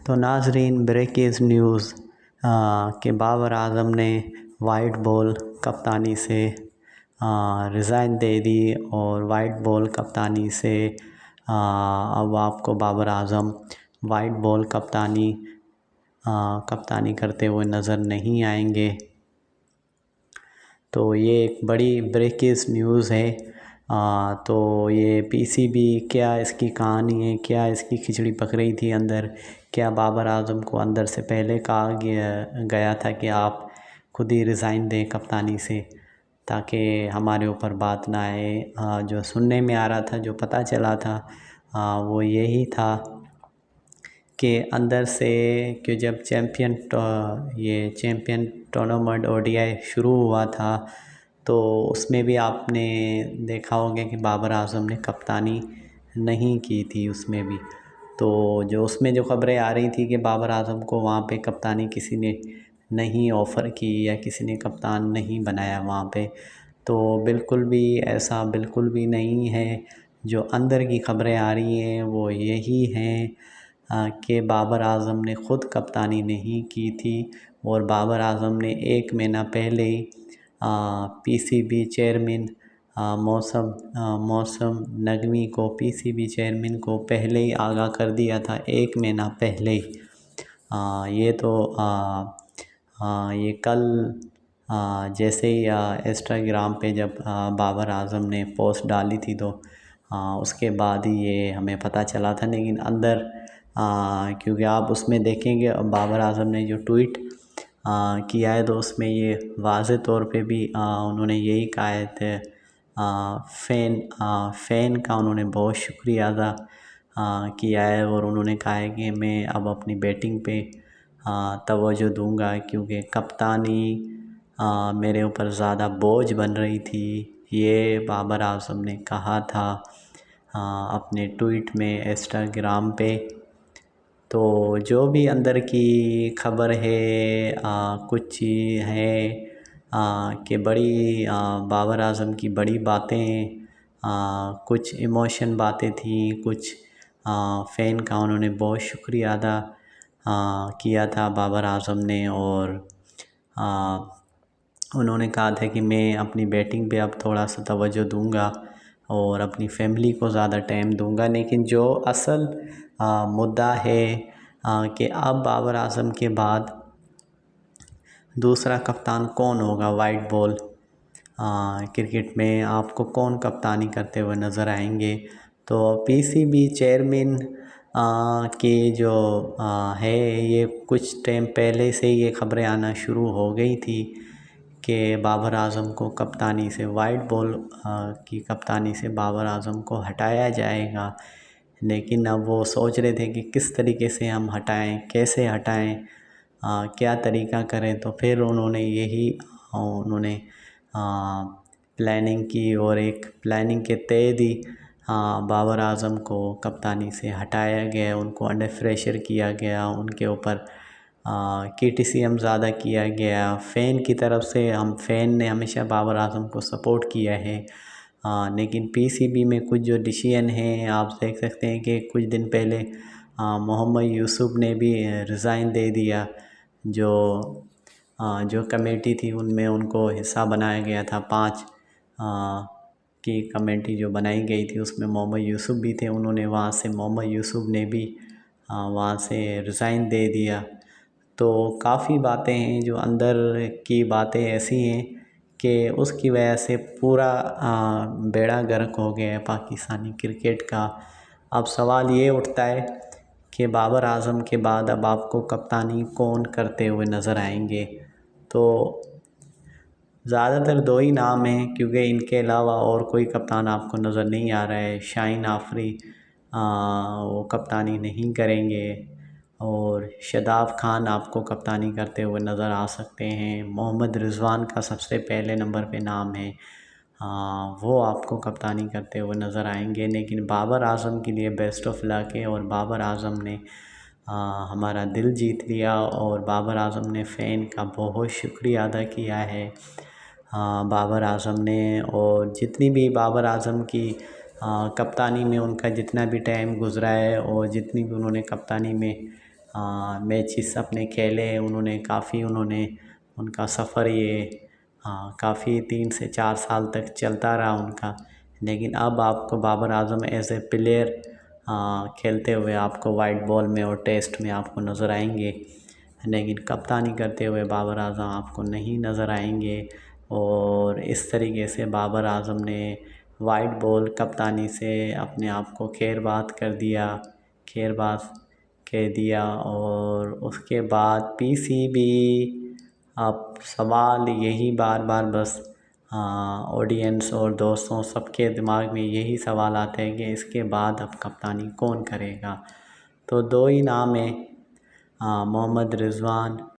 تو ناظرین، بریکیز نیوز کہ بابر اعظم نے وائٹ بال کپتانی سے ریزائن دے دی اور وائٹ بال کپتانی سے اب آپ کو بابر اعظم وائٹ بال کپتانی کرتے ہوئے نظر نہیں آئیں گے۔ تو یہ ایک بڑی بریکیز نیوز ہے۔ تو یہ پی سی بی، کیا اس کی کہانی ہے، کیا اس کی کھچڑی پک رہی تھی اندر، کیا بابر اعظم کو اندر سے پہلے کہا گیا تھا کہ آپ خود ہی ریزائن دیں کپتانی سے تاکہ ہمارے اوپر بات نہ آئے۔ جو سننے میں آ رہا تھا، جو پتہ چلا تھا وہ یہی تھا کہ اندر سے کہ جب چیمپئن ٹورنامنٹ ODI شروع ہوا تھا تو اس میں بھی آپ نے دیکھا ہوگا کہ بابر اعظم نے کپتانی نہیں کی تھی اس میں بھی۔ تو اس میں جو خبریں آ رہی تھی کہ بابر اعظم کو وہاں پہ کپتانی کسی نے نہیں آفر کی یا کسی نے کپتان نہیں بنایا وہاں پہ، تو بالکل بھی ایسا بالکل بھی نہیں ہے۔ جو اندر کی خبریں آ رہی ہیں وہ یہی ہیں کہ بابر اعظم نے خود کپتانی نہیں کی تھی اور بابر اعظم نے ایک مہینہ پہلے ہی پی سی بی چیئرمین موسم نقوی کو پی سی بی چیئرمین کو پہلے ہی آگاہ کر دیا تھا، ایک مہینہ پہلے ہی۔ یہ کل جیسے ہی انسٹاگرام پہ جب بابر اعظم نے پوسٹ ڈالی تھی تو اس کے بعد ہی یہ ہمیں پتہ چلا تھا، لیکن اندر کیونکہ آپ اس میں دیکھیں گے بابر اعظم نے جو ٹویٹ کیا ہے تو اس میں یہ واضح طور پہ بھی انہوں نے یہی کہا ہے فین کا انہوں نے بہت شکریہ ادا کیا ہے اور انہوں نے کہا ہے کہ میں اب اپنی بیٹنگ پہ توجہ دوں گا کیونکہ کپتانی میرے اوپر زیادہ بوجھ بن رہی تھی۔ یہ بابر اعظم نے کہا تھا اپنے ٹویٹ میں انسٹاگرام پہ۔ تو جو بھی اندر کی خبر ہے کچھ چیز ہے کہ بڑی بابر اعظم کی بڑی باتیں، کچھ ایموشن باتیں تھیں، کچھ فین کا انہوں نے بہت شکریہ ادا کیا تھا بابر اعظم نے، اور انہوں نے کہا تھا کہ میں اپنی بیٹنگ پہ اب تھوڑا سا توجہ دوں گا اور اپنی فیملی کو زیادہ ٹائم دوں گا، لیکن جو اصل مدعا ہے کہ اب بابر اعظم کے بعد دوسرا کپتان کون ہوگا وائٹ بال کرکٹ میں، آپ کو کون کپتانی کرتے ہوئے نظر آئیں گے۔ تو پی سی بی چیئرمین کی جو ہے یہ کچھ ٹائم پہلے سے یہ خبریں آنا شروع ہو گئی تھی کہ بابر اعظم کو کپتانی سے وائٹ بال کی کپتانی سے بابر اعظم کو ہٹایا جائے گا، لیکن اب وہ سوچ رہے تھے کہ کس طریقے سے ہم ہٹائیں، کیسے ہٹائیں، کیا طریقہ کریں۔ تو پھر انہوں نے پلاننگ کی اور ایک پلاننگ کے تحت ہی بابر اعظم کو کپتانی سے ہٹایا گیا، ان کو انڈر پریشر کیا گیا، ان کے اوپر کرٹیسزم زیادہ کیا گیا فین کی طرف سے۔ فین نے ہمیشہ بابر اعظم کو سپورٹ کیا ہے، لیکن پی سی بی میں کچھ جو ڈیسیژن ہیں آپ دیکھ سکتے ہیں کہ کچھ دن پہلے محمد یوسف نے بھی ریزائن دے دیا۔ جو کمیٹی تھی ان میں ان کو حصہ بنایا گیا تھا، 5 کی کمیٹی جو بنائی گئی تھی اس میں محمد یوسف بھی تھے، انہوں نے وہاں سے محمد یوسف نے بھی وہاں سے ریزائن دے دیا۔ تو کافی باتیں ہیں، جو اندر کی باتیں ایسی ہیں کہ اس کی وجہ سے پورا بیڑا غرق ہو گیا ہے پاکستانی کرکٹ کا۔ اب سوال یہ اٹھتا ہے کہ بابر اعظم کے بعد اب آپ کو کپتانی کون کرتے ہوئے نظر آئیں گے۔ تو زیادہ تر 2 ہی نام ہیں کیونکہ ان کے علاوہ اور کوئی کپتان آپ کو نظر نہیں آ رہا ہے۔ شاہین آفریدی وہ کپتانی نہیں کریں گے اور شاداب خان آپ کو کپتانی کرتے ہوئے نظر آ سکتے ہیں۔ محمد رضوان کا سب سے پہلے نمبر پہ نام ہے، وہ آپ کو کپتانی کرتے ہوئے نظر آئیں گے، لیکن بابر اعظم کے لیے بیسٹ آف لک ہے اور بابر اعظم نے ہمارا دل جیت لیا اور بابر اعظم نے فین کا بہت شکریہ ادا کیا ہے بابر اعظم نے۔ اور جتنی بھی بابر اعظم کی کپتانی میں ان کا جتنا بھی ٹائم گزرا ہے اور جتنی بھی انہوں نے کپتانی میں میچز اپنے کھیلے، انہوں نے کافی ان کا سفر یہ کافی 3 سے 4 سال تک چلتا رہا ان کا. لیکن اب آپ کو Babar Azam as a player کھیلتے ہوئے آپ کو وائٹ بال میں اور ٹیسٹ میں آپ کو نظر آئیں گے، لیکن کپتانی کرتے ہوئے بابر اعظم آپ کو نہیں نظر آئیں گے. اور اس طریقے سے بابر اعظم نے وائٹ بال کپتانی سے اپنے آپ کو خیر باد کہہ دیا. اور اس کے بعد پی سی بی، اب سوال یہی بار بار بس آڈینس اور دوستوں سب کے دماغ میں یہی سوال آتے ہیں کہ اس کے بعد اب کپتانی کون کرے گا. تو 2 ہی نام ہیں، محمد رضوان